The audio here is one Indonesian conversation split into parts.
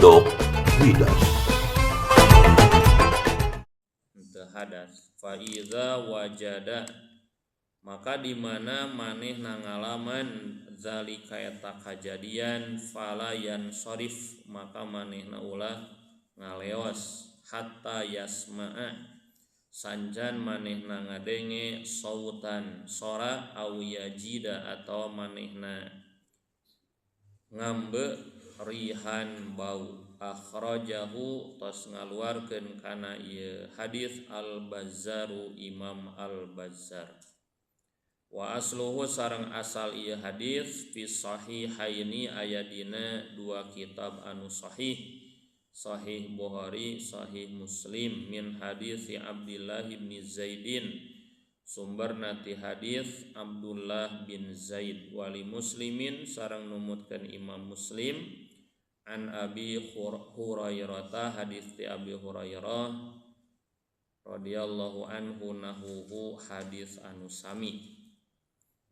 Pondok Midas. Hadas fa iza wajada maka di mana maneh nangalaman zalika eta kajadian falayan sorif maka manehna ulah ngaleos hatta yasma'a sanjan manehna ngadenge sautan sora au yajida atau manehna ngambe rihan bau akhrajahu tos ngaluarkeun kana ieu hadis al-Bazzaru Imam al-Bazzar wa asluhu sareng asal ieu hadis fi sahihaini aya dina dua kitab anu sahih Sahih Bukhari Sahih Muslim min hadis Abdullah bin Zaidin sumberna ti hadis Abdullah bin Zaid wali muslimin sareng numutkeun Imam Muslim an Abi Hurairah hadis ti Abi Hurairah radhiyallahu anhu nahuhu hadis anu sami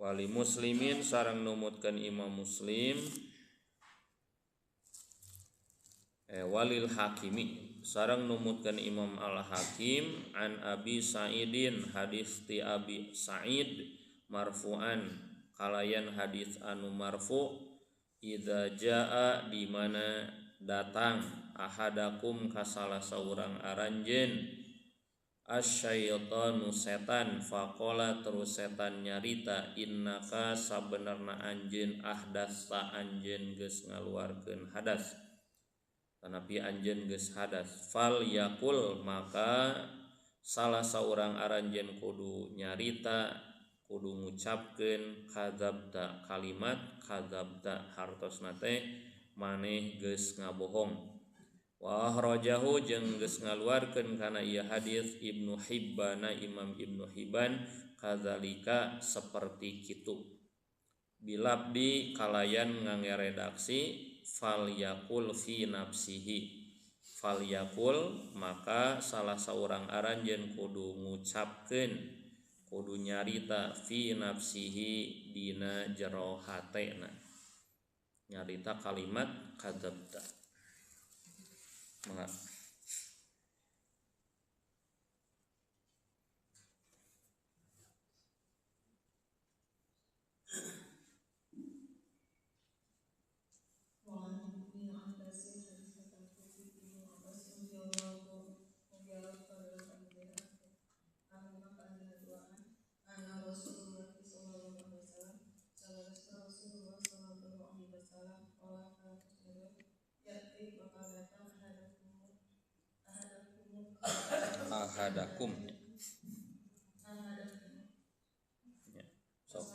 wali muslimin sareng numutkeun Imam Muslim walil hakimi sareng numutkeun Imam Al-Hakim an Abi Sa'idin hadis ti Abi Sa'id marfu'an kalayan hadis anu marfu' idza jaa di mana datang ahadakum ka salah saurang aranjeun asyaitanu setan faqala terus setan nyarita innaka sabenerna anjeun ahdasta anjeun geus ngaluarkeun hadas tanapi anjeun geus hadas fal yakul maka salah saurang aranjeun kudu nyarita kudu ngucapkeun kadzabta kalimat kadzabta hartosna teh maneh geus ngabohong wa akhrajahu jeung geus ngaluarkeun kana ieu hadis Ibnu Hibban Imam Ibnu Hibban kadzalika saperti kitu bilabdi kalayan ngangeredaksi fal yakul fi nafsihi fal yakul maka salah saurang aranjeun kudu ngucapkeun kudu nyarita fi nafsihi dina jero hatena nyarita kalimat kadzabta mangga ahadakum ya sok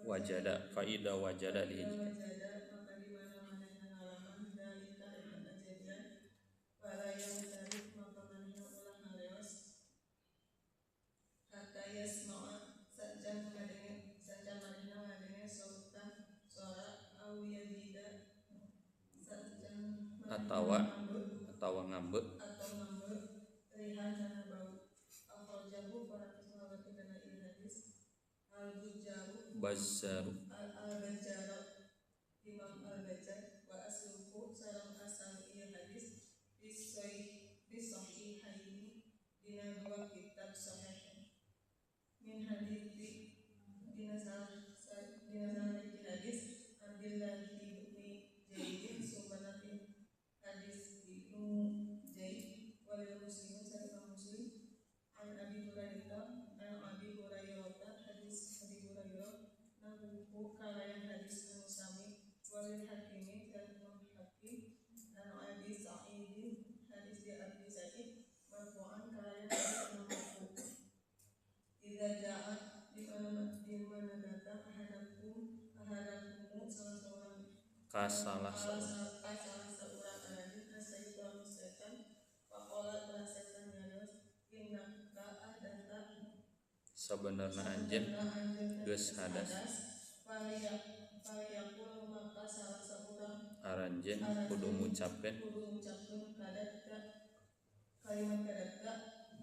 wajada faida wajada di atawa ngambe Bazzaru Imam al-Bazzar wa asluhu sareng asal ieu hadis bisahihaini dina dua kitab sahih min hadis dina salah hadis Abdullah bin Zaid sumbanati hadis Ibnu Zaid wal muslimin sareng muslim an Abi Hurairah hadis Abi Hurairah nahu kalayan hadis anu sami walil hakimi dan Imam Hakim dan Abi Sa'idin hadis di Abi Sa'id marfu'an kalayan hadis anu marfu di mana datang ahadakum salah seorang kasalah seorang anjing asaitan setan faqala telah setan nyaros innaka ahdata sebenarnya anjeun geus hadas Faliyakul maka salah seorang aranjeun kudu ngucapkeun kadatka kalimat kadatka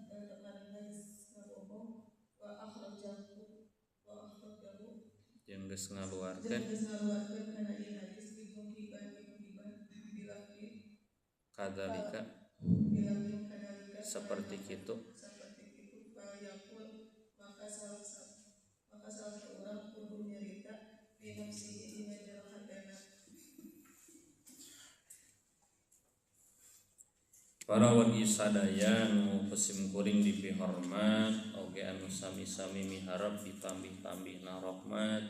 karena ngomong wa akhrajahu jeung geus ngaluarkeun kana ieu hadis Ibnu Hibban bilafdi kadzalika kadalika seperti kitu faliyakul maka salah seorang kudu nyarita fi nafsihi dina jero hatena. Para wargi sadaya nu pesim kuring dipihormat oge anu sami-sami miharep ditambih-tambihna rahmat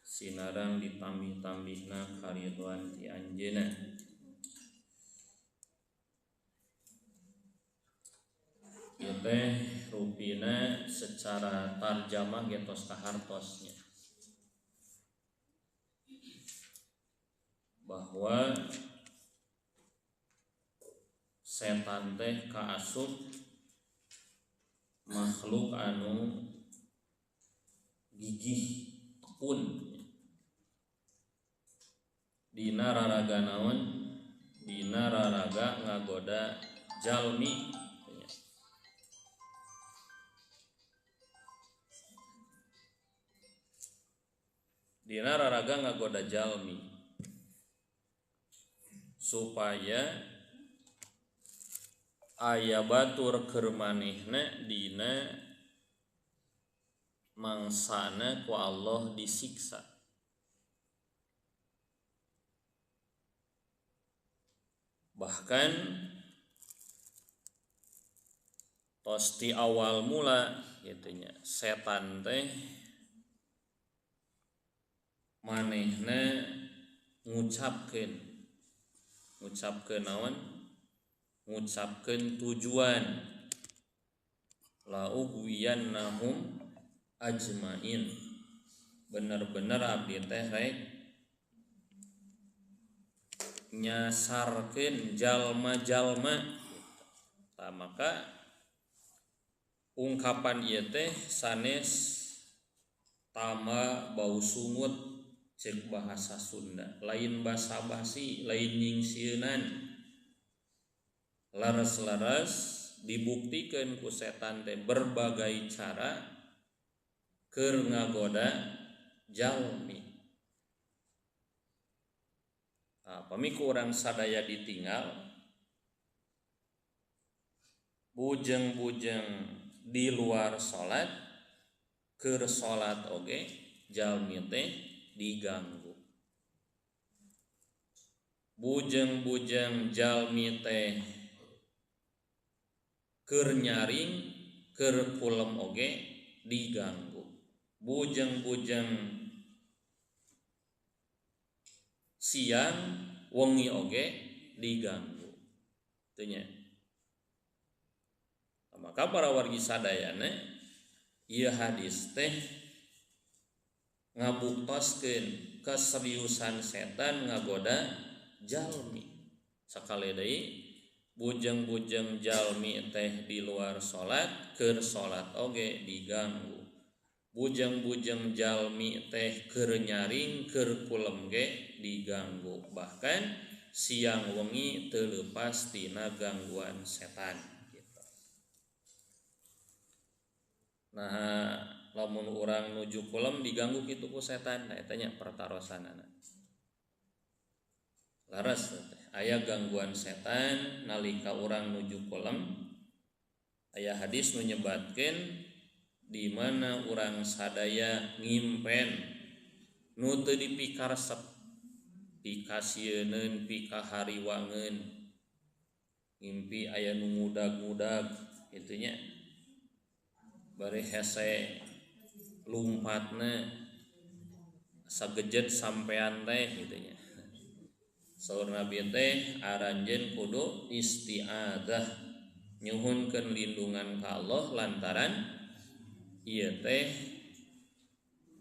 sinarang ditambih-tambihna karidhoan ti anjeunna. Ieu teh rupina secara tarjamah getos kahartosnya bahwa setan teh kaasup makhluk anu gigih tekun dina raraga naon dina raraga ngagoda jalmi dina raraga ngagoda jalmi supaya aya batur keur manehna dina mangsana ku Allah disiksa. Bahkan tos ti awal mula kitu nya setan teh manehna ngucapkeun naon ngucapkeun tujuan la ughwiyannahum ajmain bener-bener abdi teh rek nyasarkeun jalma-jalma tah maka ungkapan ieu teh sanes tama bau sungut cek bahasa Sunda lain basa-basi lain nyingsieunan laras-laras dibuktikan ku setan teh berbagai cara keur ngagoda jalmi. Pamiku urang sadaya ditinggal bujeng-bujeng di luar salat keur salat oge jalmi teh diganggu. Bujeng-bujeng jalmi teh keur nyaring keur kulem oge diganggu. Bujeng-bujeng siang wengi oge diganggu. Teu nya. Maka para wargi sadayana ieu hadis teh ngabuktoskeun keseriusan setan ngagoda jalmi. Sakali deui bujeng-bujeng jalmi teh di luar salat keur salat oge diganggu. Bujeng-bujeng jalmi teh keur nyaring keur kulem ge diganggu. Bahkan siang wengi teu leupas tina gangguan setan gitu. Nah, lamun urang nuju kulem diganggu kitu ku setan eta nya pertarosanana. Laras aya gangguan setan nalika urang nuju kulem. Aya hadis nu nyebatkeun di mana urang sadaya ngimpen nu teu dipikaresep pikasieun pikahariwangeun ngimpi aya nu ngudag-ngudag kitu nya bari hese lumpatna sagejet sampean teh kitu nya. Saur Nabi teh aranjeun kudu isti'adzah nyuhunkeun lindungan ka Allah lantaran ieu teh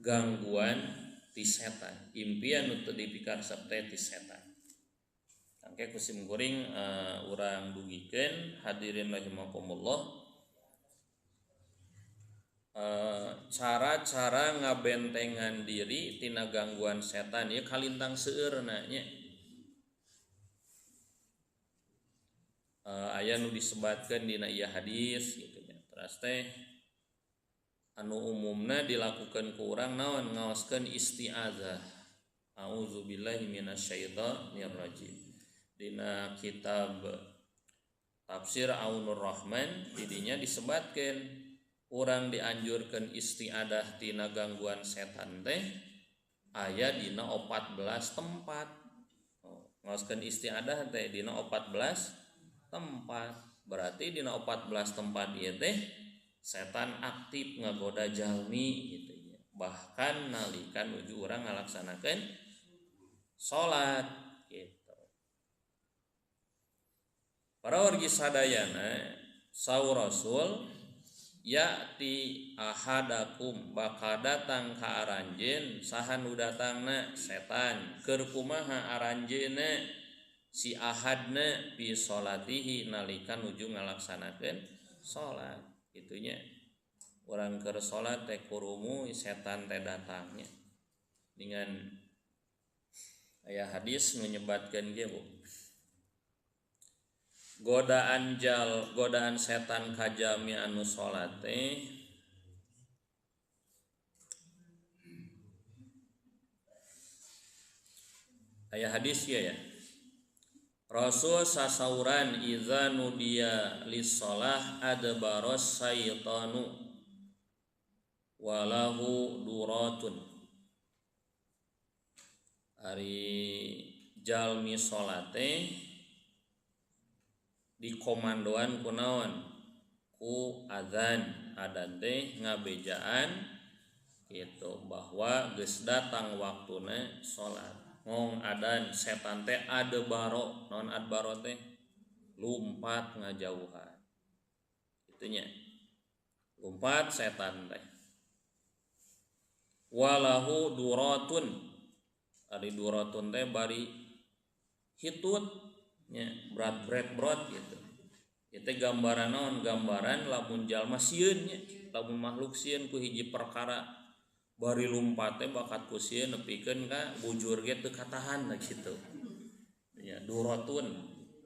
gangguan ti setan, impian nu teu dipikaresep teh ti setan. Angke kusim kuring urang dugikeun hadirin rahimakumullah, cara-cara ngabentengan diri tina gangguan setan ieu kalintang seueurna nya. Aya nu disebatkeun dina ieu hadis gitu nya. Teras teh anu umumna dilakukeun ku urang naon ngaoskeun isti'adzah. A'udzubillahi minasyaitonir rajim. Dina kitab Tafsir Aunur Rahman didinya disebatkeun urang dianjurkeun isti'adah tina gangguan setan teh aya dina 14 tempat. Ngaoskeun isti'adah teh dina 14 tempat. Berarti dina 14 tempat ieu teh setan aktif ngagoda jalmi gitu ya. Bahkan nalika nuju urang ngalaksanakeun salat gitu. Para wargi sadayana saur Rasul ya'ti ahadakum bakal datang ka aranjeun saha nu datangna setan keur kumaha aranjeunna si ahadna bi salatihi nalika nuju ngalaksanakeun salat. Itunya urang keur salat teh kurumu setan teh datangnya. Dengan aya hadis nu nyebatkeun ge Bu. Godaan setan ka jalmi anu salat teh aya hadis ya. Rasul sasauran idza nudiya lis-shalah adbaros syaitanu walahu duratun. Ari jalmi salat teh dikomandoan ku naon? Ku adzan. Adzan teh ngabejaan gitu bahwa geus datang waktuna salat. Ngong adan setan teh adbaro, naon adbaro teh lumpat ngajauhan. Itunya lumpat setan teh. Walahu duratun, ari duratun teh bari hitut nya berat gitu. Itu gambaran naon? Gambaran lamun jalma sieun nya, lamun makhluk sieun ku hiji perkara bari lumpat teh bakat ku sieun nepikeun ka bujur ge teu katahan gitu. Ya duratun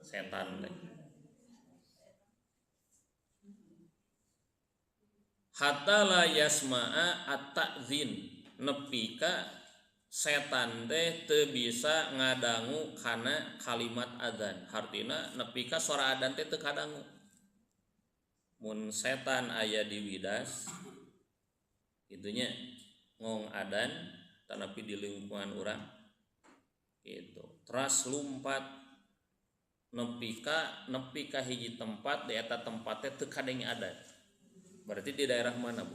setan teh. Hatta la yasma'a at-ta'zin, nepi ka setan teh teu bisa ngadangu kana kalimat adzan. Hartina nepi ka suara adzan teh teu kadangu. Mun setan aya di widas itunya ngong adzan tanapi di lingkungan urang gitu. Teras lumpat nepi ka hiji tempat di eta tempat teh teu kadenge adzan. Berarti di daerah mana Bu?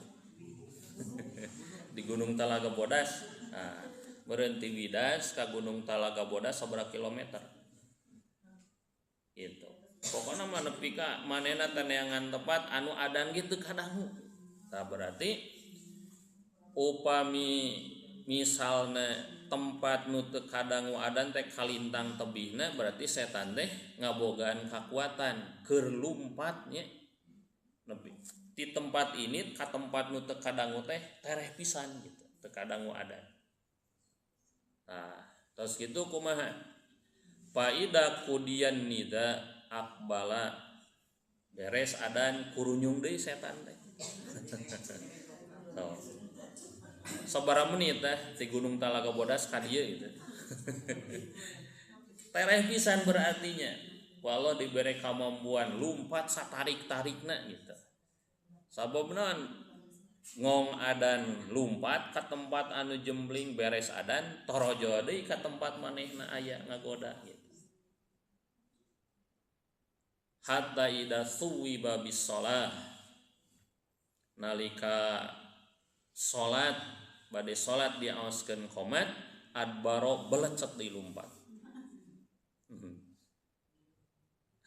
Di Gunung Talaga Bodas. Nah, berhenti Widas ke Gunung Talaga Bodas sabaraha kilometer? Gitu. Pokoknya mah nepi ka manehna teh neangan tempat anu adan gitu kadangu. Tah berarti upami misalna tempat nu teu kadangu adan teh kalintang tebihna berarti setan teh ngabogaan kakuatan keur lumpat nya. Nepi di tempat ini ka tempat nu teu kadangu teh tereh pisan gitu, teu kadangu adan. Nah, terus gitu kumaha? Faida kudian nida akbala beres adan kurunyung deui setan teh. So, sabaraha menit teh ti Gunung Talaga Bodas ka dieu gitu. Tereh pisan berartinya. Walau diberi kemampuan lumpat satarik-tarikna gitu. Sababna ngong adan lumpat ka tempat anu jembling beres adan torojo deui ka tempat manehna aya ngagoda gitu. Hatta idza suwiba bis shalah, nalika salat bade salat diaoskeun qomat adbaro belecet deui lumpat.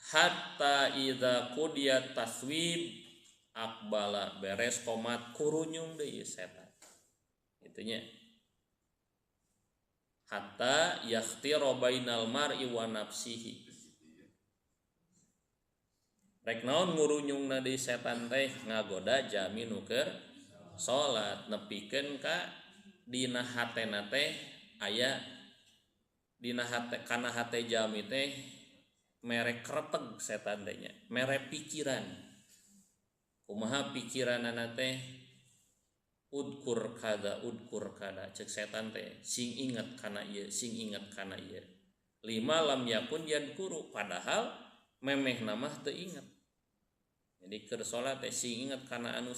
Hatta idza qudiyat taswib akbala beres qomat kurunyung deui setan. Itu nya hatta yakhtira bainal mar'i wa nafsihi rek naon ngurunyungna di setan teh ngagoda jami nu keur salat nepikeun ka dina hatena teh aya dina hate kana hate jami teh mere kreteg setan teh nya mere pikiran kumaha pikiranana teh udkur kada cek setan teh sing inget kana ieu lima lam yakun yadkuru padahal memeh namah teu inget jadi keur salat teh sing inget kana anu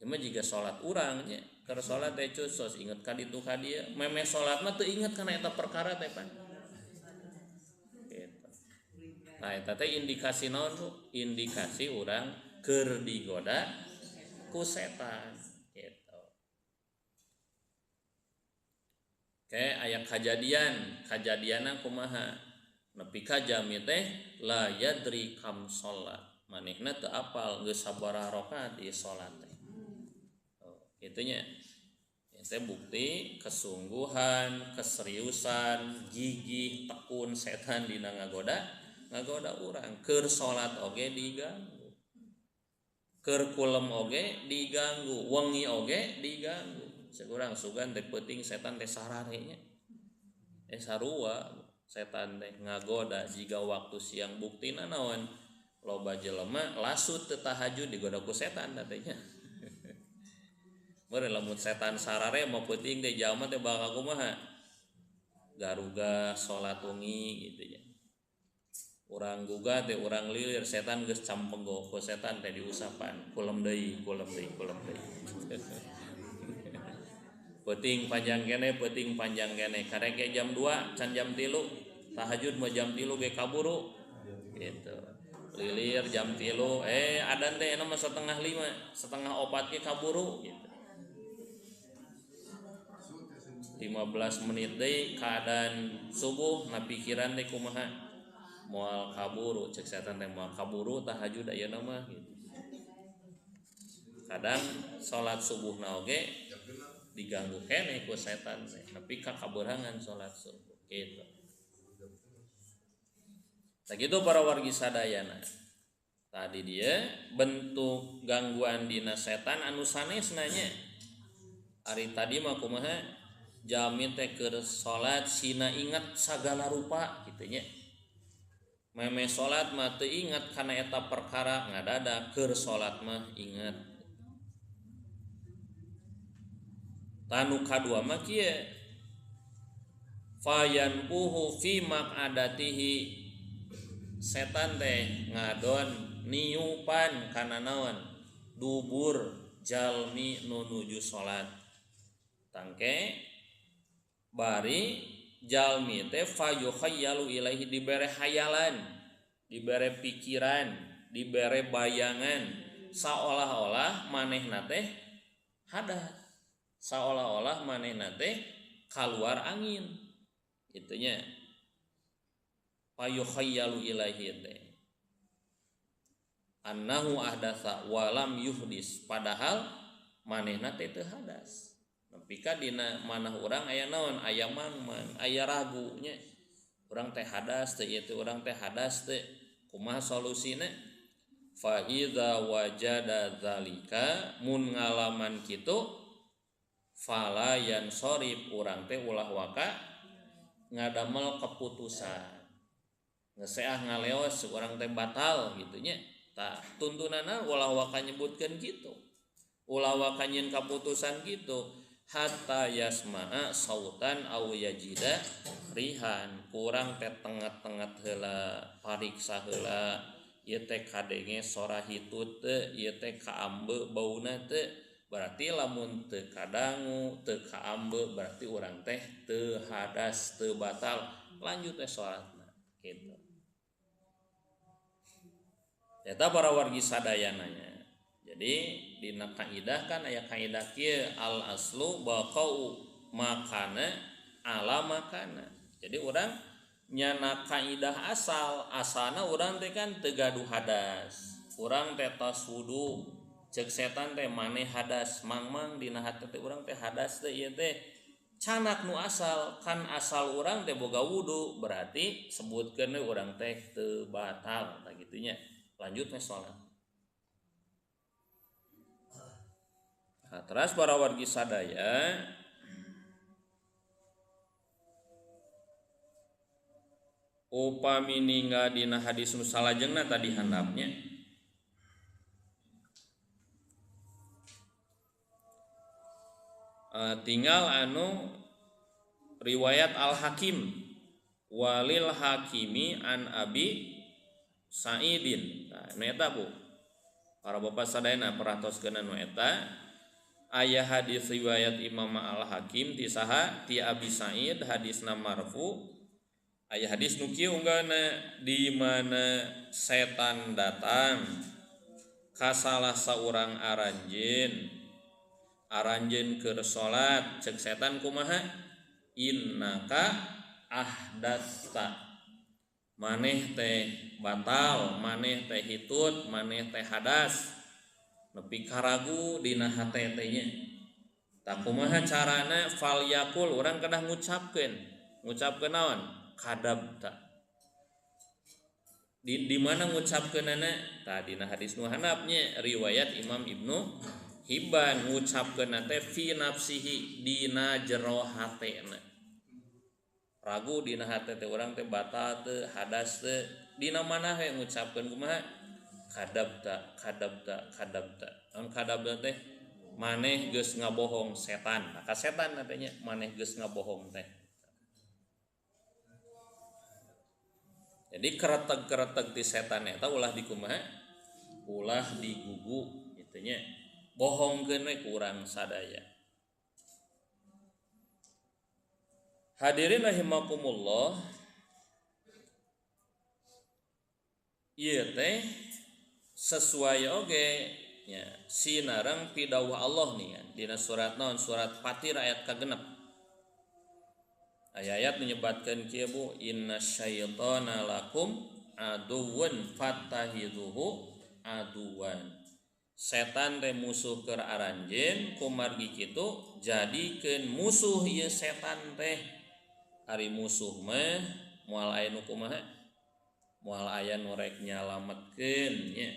cuma jika salat urang nya keur salat teh sos inget ka ditu ka dieu memeh salat mah teu inget kana eta perkara teh pan gitu. Nah eta teh indikasi naon Bu? Indikasi urang keur digoda ku setan gitu. Oke, aya kajadianna kumaha nepi ka jami teh la yadri kam sholat manehna teu apal geus sabaraha rakaat di salat teh kitu nya teh bukti kesungguhan keseriusan gigih tekun setan dina ngagoda urang keur salat oge diganggu keur kulem oge diganggu wengi oge diganggu sakurang sugan teh peuting setan teh sarare nya sarua setan teh ngagoda jiga waktu siang buktina naon loba jelema lasut teu tahajud digoda ku setan teh nya meureun lamun setan sarare mah peuting teh jalma teh bakal kumaha garuga salat wengi gitu nya urang guga teh urang lilir setan geus campenggo ku setan teh diusapan kulem deui peuting panjang kene kareke jam 2 can jam 3 tahajud mah jam 3 ge kaburu gitu lilir jam 3 adan teh mah setengah 5 setengah 4 ge kaburu gitu 15 menit deui keadaan subuh na pikiran teh kumaha moal kaburu cek setan teh moal kaburu tahajud ayeuna mah gitu. Kadang salat subuhna oge diganggu keneh ku setan teh nepi ka kaberangan salat subuh gitu. Tah kitu para wargi sadayana. Tadi dia bentuk gangguan dina setan anu sanesna nya. Ari tadi mah kumaha jami teh keur salat sina ingat sagala rupa kitu nya. Meme salat mah teu ingat kana eta perkara ngadadak keur salat mah ingat. Tanu kadua mah kieu fayanbuhu fi maq'adatihi setan teh ngadon niupan kana naon dubur jalmi nu nuju salat tangke bari jalmi teh fayukhayyalu ilaihi dibere hayalan dibere pikiran dibere bayangan seolah-olah manehna teh hadas seolah-olah manehna teh kaluar angin itunya fayukhayyalu ilaihi teh annahu ahdatsa walam yuhdis padahal manehna teh teu hadas nepi ka dina manah urang aya naon aya mangmang aya ragu nya urang teh hadas teh ieu teh urang teh hadas teh kumaha solusina fa idza wajada zalika mun ngalaman kitu fala yansorib urang teh ulah waka ngadamel keputusan ngeseah ngaleos urang teh batal gitu nya tah tuntunana ulah waka nyebutkeun kitu ulah waka nyeun kaputusan kitu hatta yasma'a sautan aw yajida rihan kurang teh tenget-tenget heula pariksa heula ieu teh kadenge sora hitut teu ieu teh kaambe bauna teu berarti lamun teu kadangu teu kaambe berarti urang teh teu hadas teu batal lanjut teh salatna kitu eta para wargi sadayana nya. Jadi dina kaidah kan aya kaidah kieu al aslu baqau makana ala makana. Jadi urang nyana kaidah asalna urang teh kan teu gaduh hadas. Urang teh tos wudu cek setan teh maneh hadas mangmang dina hate teh urang teh hadas teh ieu teh canak nu asal kan asal urang teh boga wudu berarti sebutkeun we urang teh teu batal tah gitunya lanjut we salat. Nah, terus para wargi sadaya upami ninggal dina hadis nu salajengna tadi handapnya tinggal anu riwayat Al-Hakim walil Hakimi an Abi Sa'idin. Nah, nu eta Bu para bapak sadayana peratoskeun anu eta aya hadis riwayat Imam Al-Hakim ti saha ti Abi Sa'id hadisna marfu. Aya hadis nu kieu unggahna di mana setan datang ka salah saurang aranjeun keur salat cek setan kumaha innaka ahdasta maneh teh batal maneh teh hitut maneh teh hadas nepi karagu dina hate teh nya tah kumaha carana fal yakul urang kedah ngucapkeun naon kadabta di mana ngucapkeunana tah dina hadis nu handapnya riwayat Imam Ibnu Hibban ngucapkeunna teh fi nafsihi dina jero hatena ragu dina hate teh urang teh batal teu hadas teu dina mana we ngucapkeun kumaha kadabta naon kadabta teh maneh geus ngabohong setan maka setan katanya maneh geus ngabohong teh. Jadi kereteg-kereteg ti setan eta ulah dikumaha ulah digugu kitu nya bohongkeun we ku urang sadaya. Hadirin rahimakumullah ieu teh sesuai oge nya sinareng pidawuh Allah nih ya dina surat naon surat Fatir ayat kagenep. Ayat menyebutkan kieu Bu innasyaitana lakum aduwwun fattahiduhu aduwan. Setan teh musuh keur aranjeun kumargi kitu jadikeun musuh ieu setan teh. Ari musuh mah moal aya nu kumaha? Moal aya nu rek nyalametkeun nya.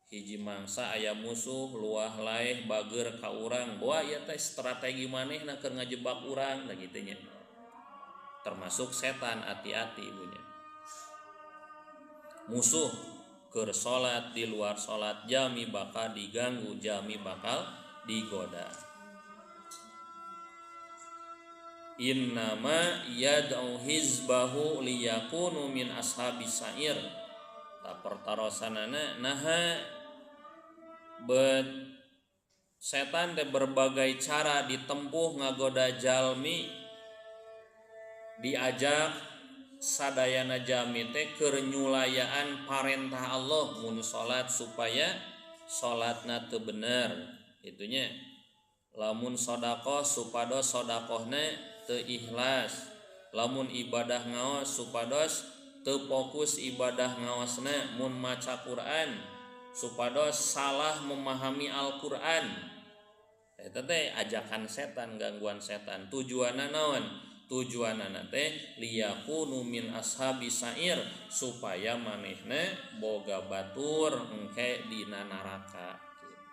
Hiji mangsa aya musuh luah laeh bageur ka urang, boa ieu teh strategi manehna keur ngajebak urang da kitu nya. Termasuk setan hati-hati ibunya musuh keur salat di luar salat jami bakal diganggu jami bakal digoda innama yad'u hizbahu liyakunu min ashabis sa'ir ta pertarosanana naha bet setan teh berbagai cara ditempuh ngagoda jalmi diajak sadayana jami teh keur nyulayaan parentah Allah mun salat supaya salatna teu bener itunya lamun sedekah supados sedekahna teu ikhlas lamun ibadah ngaos supados teu fokus ibadah ngaosna mun maca Quran supados salah memahami Al-Qur'an eta teh ajakan setan gangguan setan tujuanna naon tujuanana teh liyakunu min ashabis sa'ir supaya manehna boga batur engke dina neraka gitu.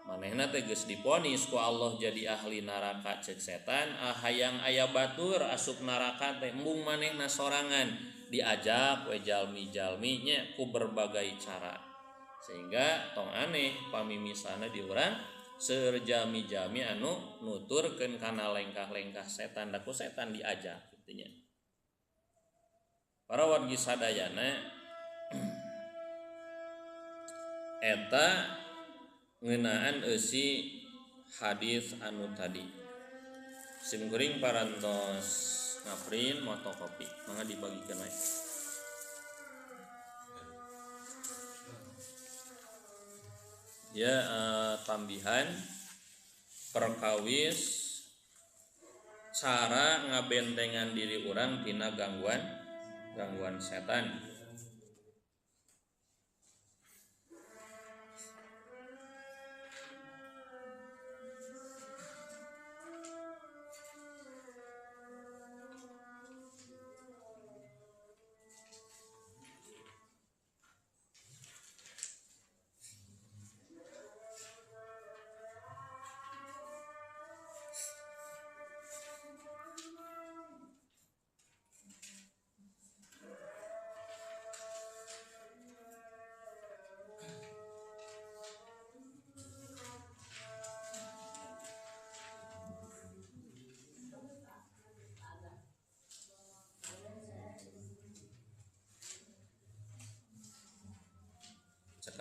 Manehna teh geus diponis ku Allah jadi ahli neraka cek setan hayang aya batur asup neraka teh embung manehna sorangan diajak we jalmi-jalmi nya ku berbagai cara sehingga tong aneh pamimisana di urang seur jami-jami anu nuturkeun kana lengkah-lengkah setan da ku setan diajak kitu nya. Para wargi sadayana eta ngeunaan eusi hadis anu tadi. Sim kuring parantos ngaprin motokopi mangga dibagikeun we. Ya tambihan perkawis cara ngabentengan diri orang tina gangguan setan.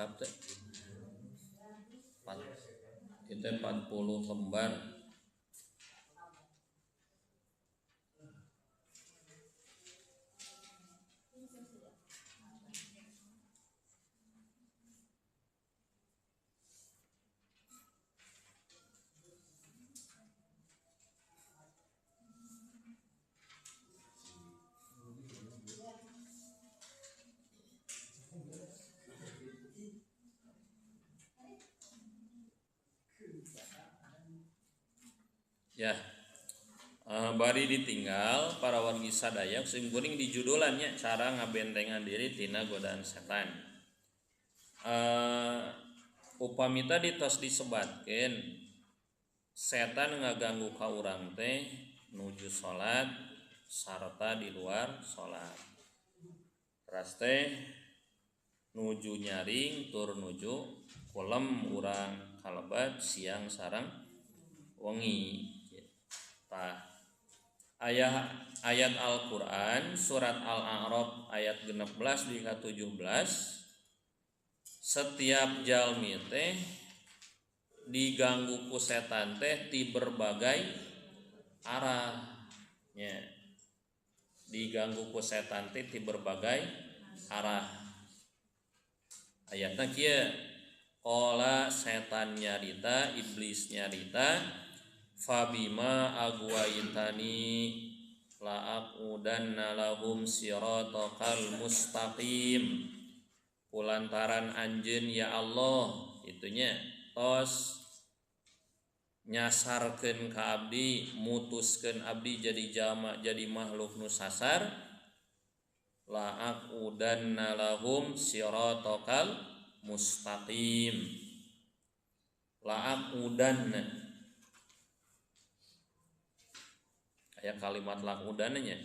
mushaf teh kita 40 lembar. Ya, bari ditinggal para wargi sadaya sing kuring di judulannya cara ngabentengan diri tina godaan setan. Upamita ditos disebatkeun setan ngaganggu ka urang teh nuju salat sarta di luar salat. Teras teh nuju nyaring tur nuju kulem urang kalebat siang sareng wengi. Ayat Al-Quran surat Al-A'raf ayat 16 hingga 17 setiap jalmi teh diganggu ku setan teh ti berbagai arahnya, diganggu ku setan teh ti berbagai arah. Ayatna kieu qala setan nyarita iblis nyarita fabima agwaitani la'aqudanna lahum siratal mustaqim, kulantaran anjeun ya Allah itunya tos nyasarkeun ka abdi mutuskeun abdi jadi jama jadi makhluk nu sasar la'aqudanna lahum siratal mustaqim. La'aqudanna aya kalimat lakudananya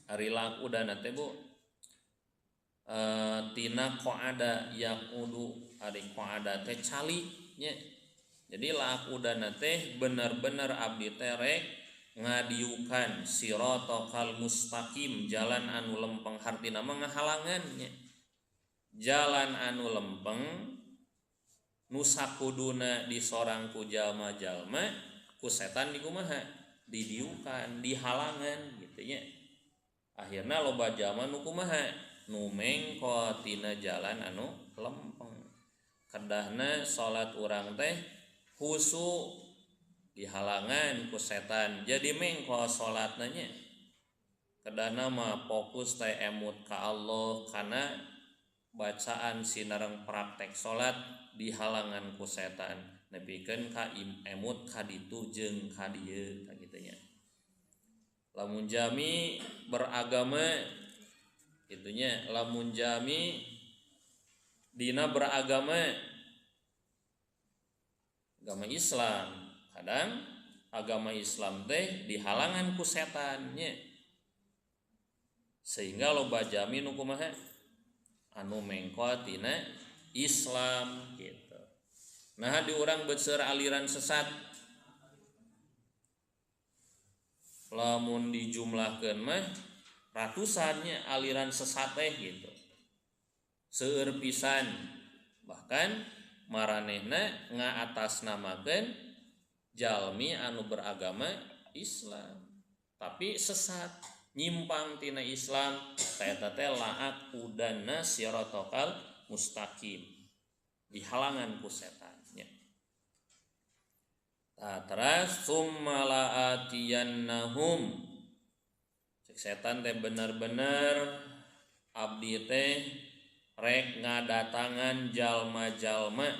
ari lakudana teh Bu tina qa'ada yaqudu ari qa'ada teh cali nya. Jadi lakudana teh bener-bener abdi teh rek ngadiukan siratal mustaqim jalan anu lempeng hartina mah ngahalangan nya. Jalan anu lempeng nu sakuduna disorang ku jalma-jalma ku setan dikumaha didiukan dihalangan gitu nya. Akhirna loba jalma nu kumaha nu mengko tina jalan anu lempeng. Kedahna salat urang teh khusu dihalangan ku setan jadi mengko salatna nya. Kedahna mah fokus teh emut ka Allah kana bacaan sinareng praktek salat dihalangan ku setan. Nepikeun ka emut ka ditu jeung ka dieu ka kitu nya. Lamun jami beragama itunya, lamun jami dina beragama agama Islam, kadang agama Islam teh dihalangan ku setan nya. Sehingga loba jami nu kumaha anu mengko tina Islam gitu. Nah di urang besar aliran sesat lamun dijumlahkeun mah ratusannya aliran sesat teh gitu. Seueur pisan bahkan maranehna ngaatasnamakeun jalmi anu beragama Islam tapi sesat nyimpang tina Islam eta teh la'aqudanna siratal mustaqim dihalangan ku setan. Teras summa la'atiyannahum cek setan teh bener-bener abdi teh rek ngadatangan jalma-jalma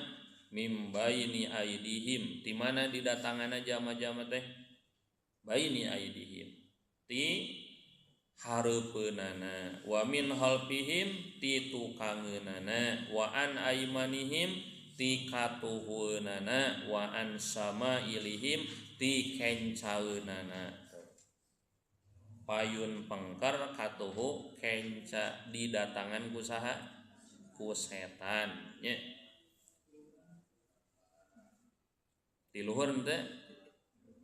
mimbaini aidihim di mana didatanganna jalma-jalma teh baini aidihim ti hareupeunana wa min halfihim ti tukangeunana wa an aimanihim ti katuhunana wa an samailihim ti kencaeunana. Payun pengker katuhu kenca didatangan ku saha ku setan nya. Ti luhur henteu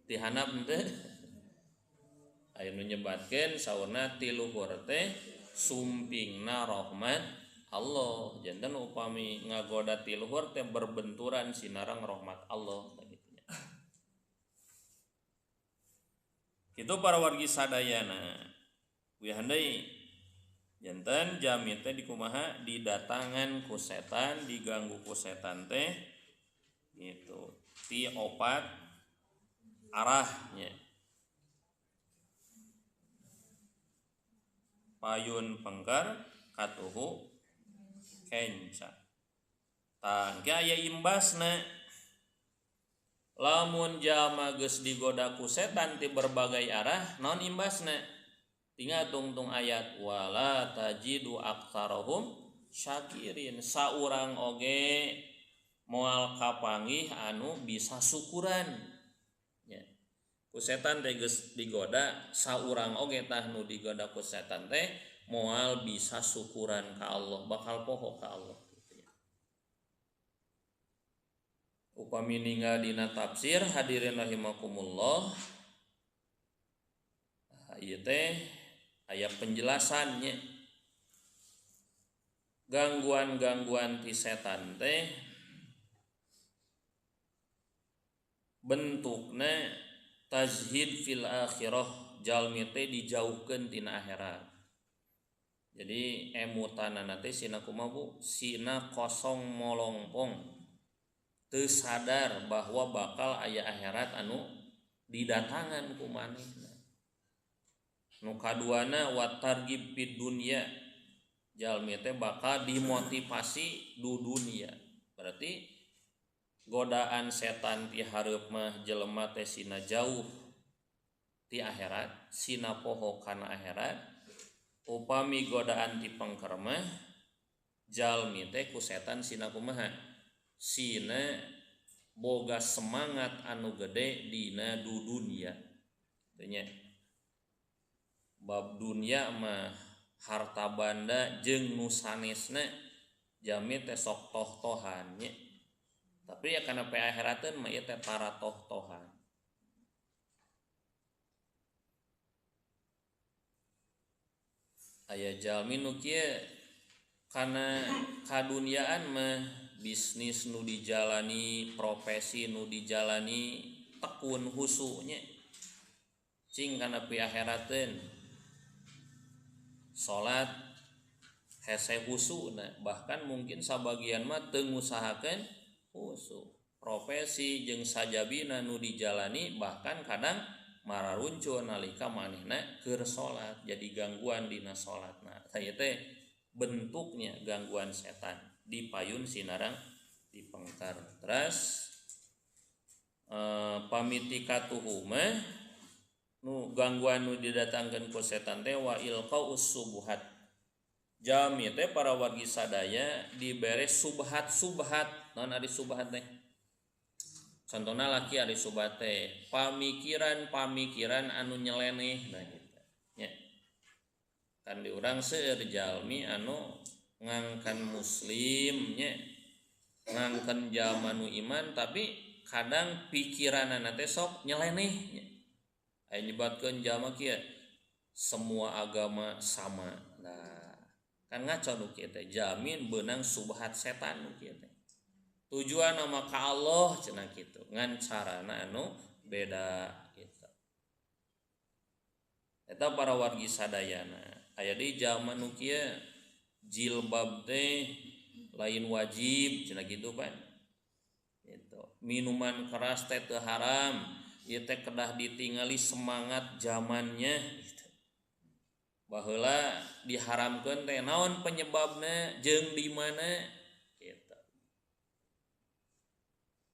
ti handap henteu aya nu nyebatkeun saurna ti luhur teh sumpingna rahmat Allah. Janten upami ngagoda ti luhur teh berbenturan sinarang rahmat Allah gitu nya. Kitu para wargi sadayana. Wihandai janten jami teh dikumaha didatangan ku setan, diganggu ku setan teh gitu. Ti opat arahnya. Payun pengker katuhu kenca. Tah ge aya imbasna. Lamun jalma geus digoda ku setan ti berbagai arah, naon imbasna? Tinggal tungtung ayat wala tajidu aktsarahum syakirin. Saurang oge moal kapanggih anu bisa syukuran. Ya. Ku setan teh geus digoda, saurang oge tah nu digoda ku setan teh moal bisa syukuran ka Allah, bakal poho ka Allah. Upami ninggal dina tafsir hadirin rahimakumullah, ieu teh aya penjelasannya. Gangguan-gangguan ti setan teh bentukna tajhid fil akhirah, jalmi teh dijauhkeun tina akhirat. Jadi emutanana teh sina kumaha Bu? Sina kosong molongpong. Teu sadar bahwa bakal aya akhirat anu didatangan ku manehna. Nu kaduana wa targhib fid dunya, jalmi teh bakal dimotivasi du dunia. Berarti godaan setan ti hareup mah jelema teh sina jauh ti akhirat, sina poho kana akhirat. Upami godaan ti pengker mah jalmi teh ku setan sina kumaha? Sina boga semangat anu gede dina du dunia. Tanya bab dunia mah harta banda jeung nu sanesna jami teh sok toh-tohan nya. Tapi ya kana pe akhirateun mah ieu teh tara toh-tohan. Aya jalmi nu kieu kana kaduniaan mah bisnis nu dijalani, profesi nu dijalani tekun husunya cing kana pi akhirateun. Salat hese husuna, bahkan mungkin sabagian mah teu ngusahakeun husu. Profesi jeung sajabina nu dijalani bahkan kadang mararuncu nalika manehna keur salat, jadi gangguan dina salatna. Saya teh bentuknya gangguan setan dipayun sinarang dipengkar. Terus pamitikatuhu mah nu gangguan nu didatangkeun ku setan teh wa ilqaus subuhat. Jami teh para wargi sadaya dibere subhat-subhat. Naon ari subhat teh? Contohna laki ari subhat teh pamikiran-pamikiran anu nyeleneh nah gitu. Nya. Kan di urang seueur jalmi anu ngangkan muslim nya, ngangkan jalma nu iman tapi kadang pikiranana teh sok nyeleneh nya. Aya nyebatkeun jalma kieu semua agama sama. Nah, kan ngaco nu kieu teh jamin beunang subhat setan nu kieu teh. Tujuan mah ka Allah cenah kitu, ngan carana anu beda kitu. Eta para wargi sadayana, aya deui jalma nu kieu jilbab teh lain wajib cenah kitu pan. Gitu. Minuman keras teh teu haram, ieu teh kedah ditingali semangat zamannya gitu. Baheula diharamkeun teh naon penyebabna jeung di mana gitu.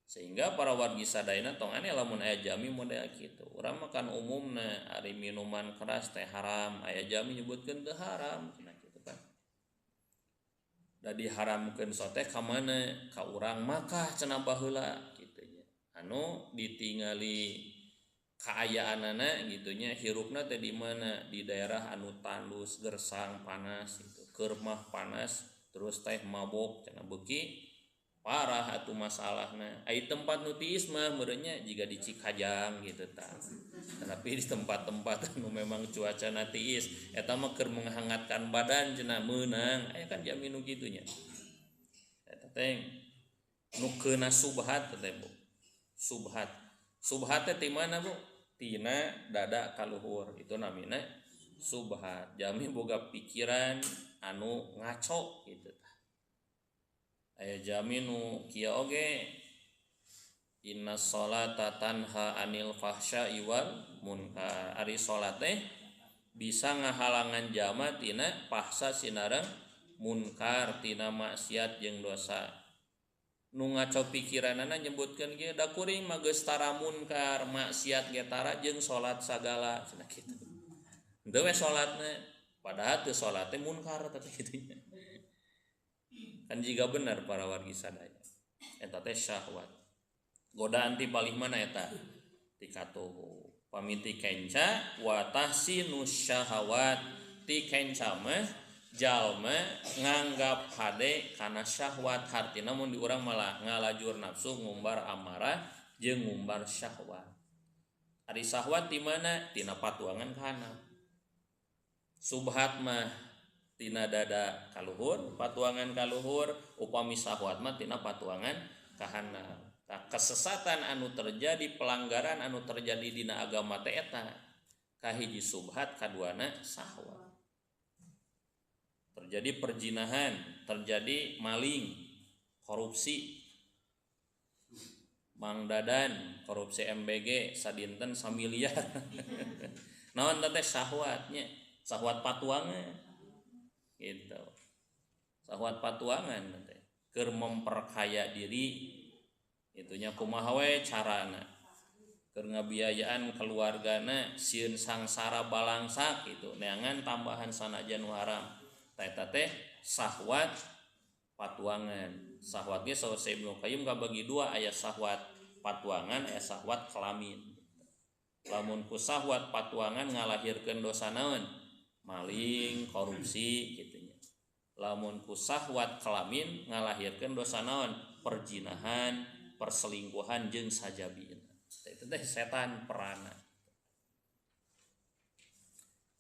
Sehingga para wargi sadayana tong ane lamun aya jami model kitu. Urang mah kan umumna ari minuman keras teh haram, aya jami nyebutkeun teu haram cenah kitu kan. Da diharamkeun soteh ka mana? Ka urang Makkah cenah baheula kitu nya. Anu ditingali kaayaanana gitu nya, hirupna teh di mana? Di daerah anu tandus, gersang, panas gitu. Keur mah panas terus teh mabok cenah beuki parah atuh masalahna. Ai tempat nu tiis mah meureunnya jiga di Cikajang gitu tah. Tapi di tempat-tempat anu memang cuaca na tiis eta mah keur menghangatkan badan cenah meunang. Aya kan jamin nu kitu nya. Eta teh nu keuna subhat teh Bu. Subhat. Subhat teh ti mana Bu? Tina dada kaluhur. Itu namina subhat. Jami boga pikiran anu ngaco gitu. Aya jami nu kieu oge inna sholata tanha anil fahsya'i wal munkar. Ari salat teh bisa ngahalangan jama tina fahsya sinareng munkar tina maksiat jeung dosa. Nu ngaco pikiranana nyebutkeun ge da kuring mah geus tara munkar maksiat ge tara jeung salat sagala cenah kitu. Henteu we salatna padahal teu salat teh munkar teh kitu nya. Kan jika benar para wargi sadaya eta teh syahwat. Godaan ti paling mana eta? Ti katuhu. Pamiti kenca wa tahsinus syahawat. Ti kenca mah jalma nganggap hade kana syahwat, hartina mun di urang malah ngalajur nafsu ngumbar amarah jeung ngumbar syahwat. Ari syahwat di mana? Tina patuangan kana. Subhat mah tina dada kaluhur, patuangan kaluhur, upami syahwat mah tina patuangan kahanam. Kesesatan anu terjadi, pelanggaran anu terjadi dina agama teh eta kahiji subhat, kaduana syahwat. Terjadi perjinahan, terjadi maling, korupsi. Mang Dadan korupsi MBG sadinten 1 miliar. Naon teh syahwatnya? Syahwat patuangan. Gitu. Syahwat patuangan teh keur memperkaya diri itunya kumaha we carana keur ngabiayaan keluargana sieun sangsara balangsak gitu neangan tambahan sanajan nu haram eta teh syahwat patuangan. Syahwat ge saur Ibnu Qayyim kabagi dua, aya syahwat patuangan aya syahwat kelamin. Lamun ku syahwat patuangan ngalahirkeun dosa naon? Maling, korupsi gitunya. Lamun ku syahwat kelamin ngalahirkeun dosa naon? Perjinahan, perselingkuhan jeung sajabina. Itu teh setan perana.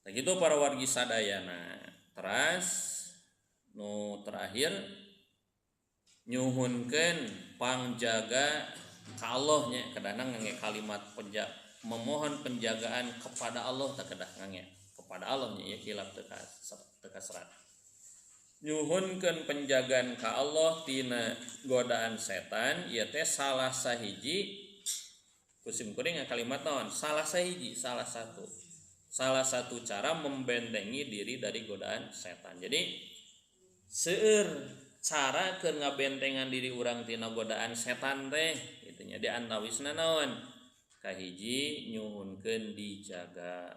Nah gitu para wargi sadayana. Teras nu terakhir nyuhunkeun pangjaga ka Allah nya kadang ngangge kalimat memohon penjagaan kepada Allah tak kedah ngangge kepada Allah nya ya khilaf teka serat. Nyuhunkeun penjagaan ka Allah tina godaan setan ieu teh salah sahiji kusim kuring kalimat naon? Salah satu cara membentengi diri dari godaan setan. Jadi seueur cara keur ngabentengan diri urang tina godaan setan teh kitu nya di antawisna naon? Kahiji nyuhunkeun dijaga.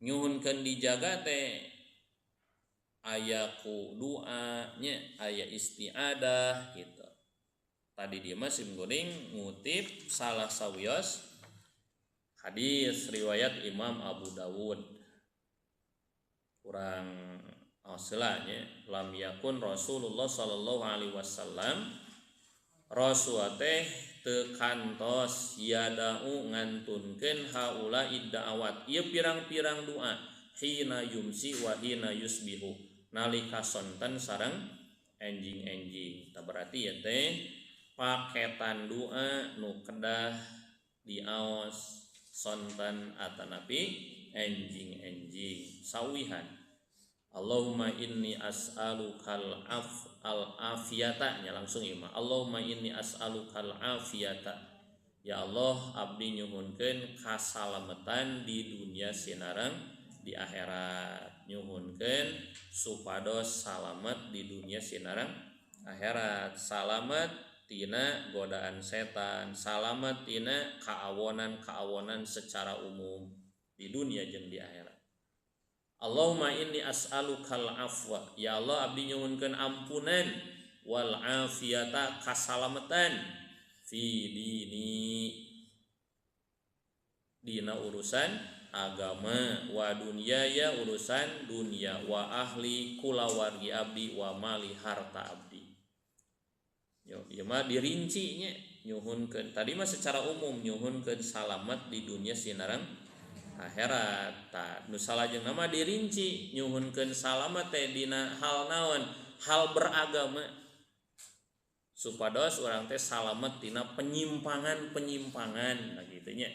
Nyuhunkeun dijaga teh aya ku doa nya aya istiadah gitu. Tadi dia mah sim kuring ngutip salah sawios hadis riwayat Imam Abu Dawud. Kurang asalnya lam yakun Rasulullah sallallahu alaihi wasallam rasul teh teu kantos yadau ngantunkeun haula idda'awat ieu pirang-pirang doa hina yumsi wa hina yusbihu nalika sonten sareng enjing-enjing. Tah berarti ya teh paketan doa nu kedah diaos sonten atanapi enjing-enjing sawihan. Allahumma inni as'alukal afiyata nya langsung imah. Allahumma inni as'alukal afiyata. Ya Allah abdi nyuhunkeun kasalametan di dunia sinareng di akhirat. Nyuhunkeun supados salamet di dunia sinareng akhirat. Salamet tina godaan setan, salamet tina kaawonan-kaawonan secara umum di dunia jeung di akhirat. Allahumma inni as'alukal afwa. Ya Allah abdi nyuhunkeun ampunan wal afiyata kasalametan fi dina urusan agama wa dunyaya urusan dunia wa ahli kulawargi abdi wa mali harta abdi. Ieu mah dirincinya nyuhunkeun tadi mah secara umum nyuhunkeun salamet di dunia sinareng akhirat. Nu salajengna mah dirinci nyuhunkeun salamet teh dina hal naon? Hal beragama. Supados urang teh salamet tina penyimpangan-penyimpangan gitu nya.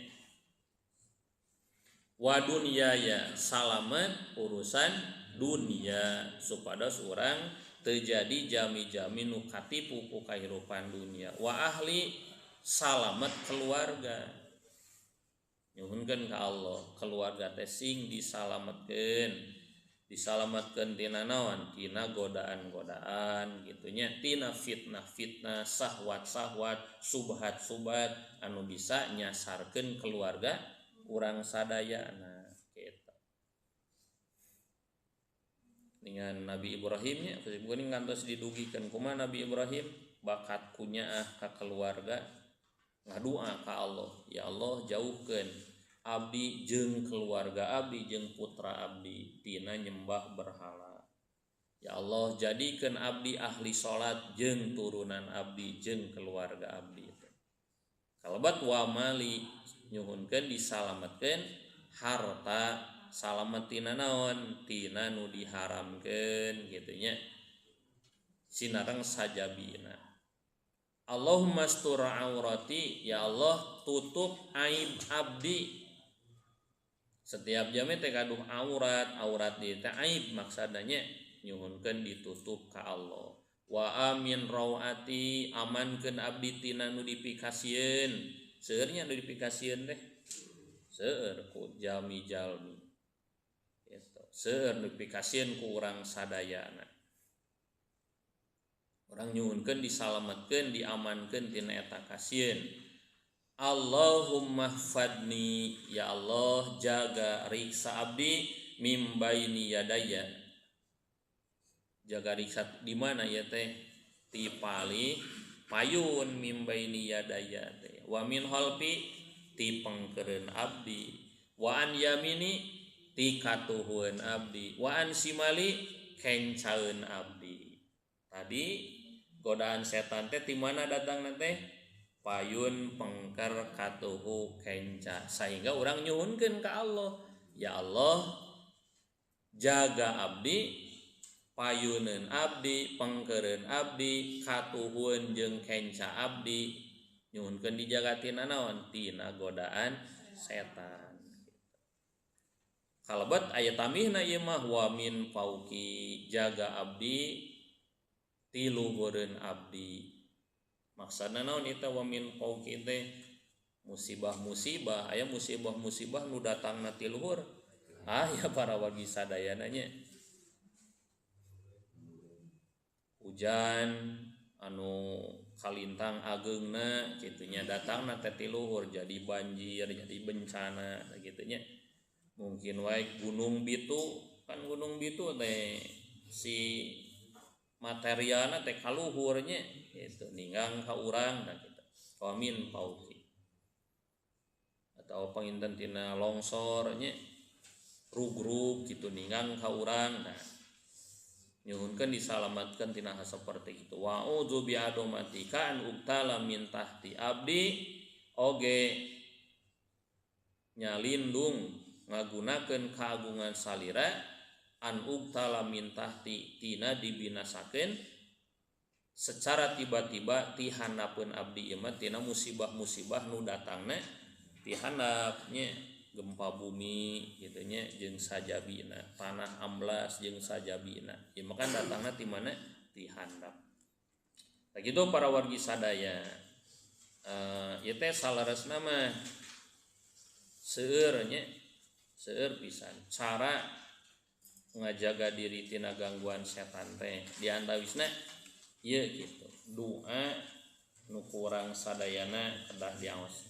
Wa dunyaya salamet urusan dunia supados urang terjadi jami-jami nu katipu ku kahirupan dunia. Wa ahli salamet keluarga nyuhunkeun ka Allah keluarga teh sing disalametkeun tina naon? Tina godaan-godaan gitu nya, tina fitnah-fitnah, syahwat-syahwat, subhat-subhat anu bisa nyasarkeun keluarga urang sadayana gitu. Dengan Nabi Ibrahim nya kuring ngantos didugikeun kumaha Nabi Ibrahim bakat kunyaah ka keluarga ngadua ka Allah, ya Allah jauhkeun abdi jeung keluarga abdi jeung putra abdi tina nyembah berhala. Ya Allah jadikeun abdi ahli salat jeung turunan abdi jeung keluarga abdi. Kalabat wa mali nyuhunkeun disalametkeun harta salamet tina naon? Tina nu diharamkeun kitu nya. Sinareng sajabina. Allahumma astur aurati, ya Allah tutup aib abdi. Setiap jam teh kaduh aurat di teh aib maksadanya nyuhunkeun ditutup ka Allah. Wa amin rawati, amankeun abdi tina nu dipikasieun. Seueur nya nu dipikasieun teh seueur ku jalmi-jalmi. Gitu. Seueur nu dipikasieun ku urang sadayana. Orang nyuhunkeun disalametkeun diamankeun tina eta kasieun. Allahumma fadni, ya Allah jaga riksa abdi mim baini yadaya. Jaga riksa di mana ya teh? Ti pali payun mim baini yadaya teh. Wa min halfi ti pengkeureun abdi. Wa an yamini ti katuhun abdi. Wa an simali kencaeun abdi. Tadi godaan setan teh di mana datangna teh? Payun pengker katuhu kenca. Sehingga orang nyuhunkeun ka Allah, ya Allah jaga abdi, payuneun abdi, pengkeureun abdi, katuhun jeung kenca abdi. Nyuhunkeun dijaga tina naon? Tina godaan setan. Kalabat aya tamihna ieu mah wa min fauqi, jaga abdi ti luhureun abdi. Maksudna naon eta wa min fauqi teh? Musibah-musibah, aya musibah-musibah nu datangna ti luhur. Ya para wargi sadayana nya. Hujan anu kalintang ageungna kitu nya datangna teh ti luhur jadi banjir, jadi bencana kitu nya. Mungkin wae gunung Bitu, kan gunung Bitu teh si materialna teh kaluhur nya gitu ninggang ka urang da kitu. Wa min fauqi. Atau panginten tina longsor nya rugrug kitu ninggang ka urang nah. Nyuhunkeun disalamatkeun tina hal saperti itu. Wa a'udzu bi adomatika an uqtala min tahti abdi oge nyalindung ngagunakeun kaagungan salira an uqtala min tahti tina dibinasakeun secara tiba-tiba ti handapeun abdi ieu mah tina musibah-musibah nu datangna ti handapnya gempa bumi kitu nya jeung sajabina, tanah amblas jeung sajabina. Ieu mah kan datangna ti mana? Ti handap. Tah kitu para wargi sadaya. Ieu teh salaresna mah seueur nya, seueur pisan cara ngajaga diri tina gangguan setan teh. Di antawisna ieu kitu. Doa nu kurang sadayana kedah diaos.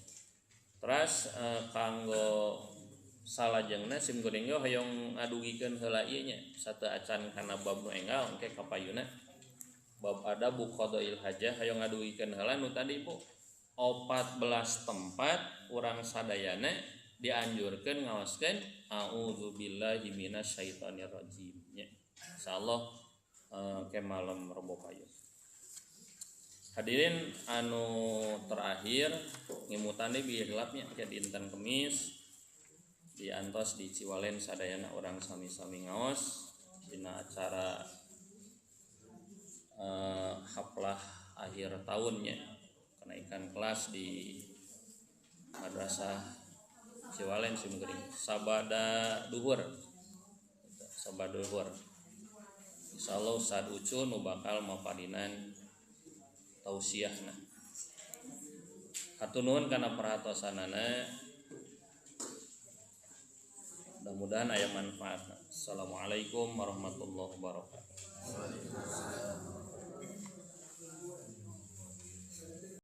Teras kanggo salajengna sim goreng yo hoyong ngadugikeun heula ieu nya sateu acan kana bab nu enggal engke kapayuna bab adabu qadail hajah hoyong ngadugikeun heula nu tadi Bu 14 tempat urang sadayana dianjurkeun ngaoskeun a'udzubillahi minasyaitonir rajim nya. Insyaallah ke malam Rebo Payung. Hadirin anu terakhir ngimutane bieu gelapnya ke dinten Kemis diantos di Ciwalen sadayana orang sami-sami ngaos dina acara haflah akhir tahunnya kenaikan kelas di Madrasah Ciwalen Simgering sabada duhur. Insyaallah Ustaz Ucu nu bakal mapadinan tausiahna. Hatur nuhun kana perhatosanana. Mudah-mudahan aya manfaatna. Assalamualaikum warahmatullahi wabarakatuh.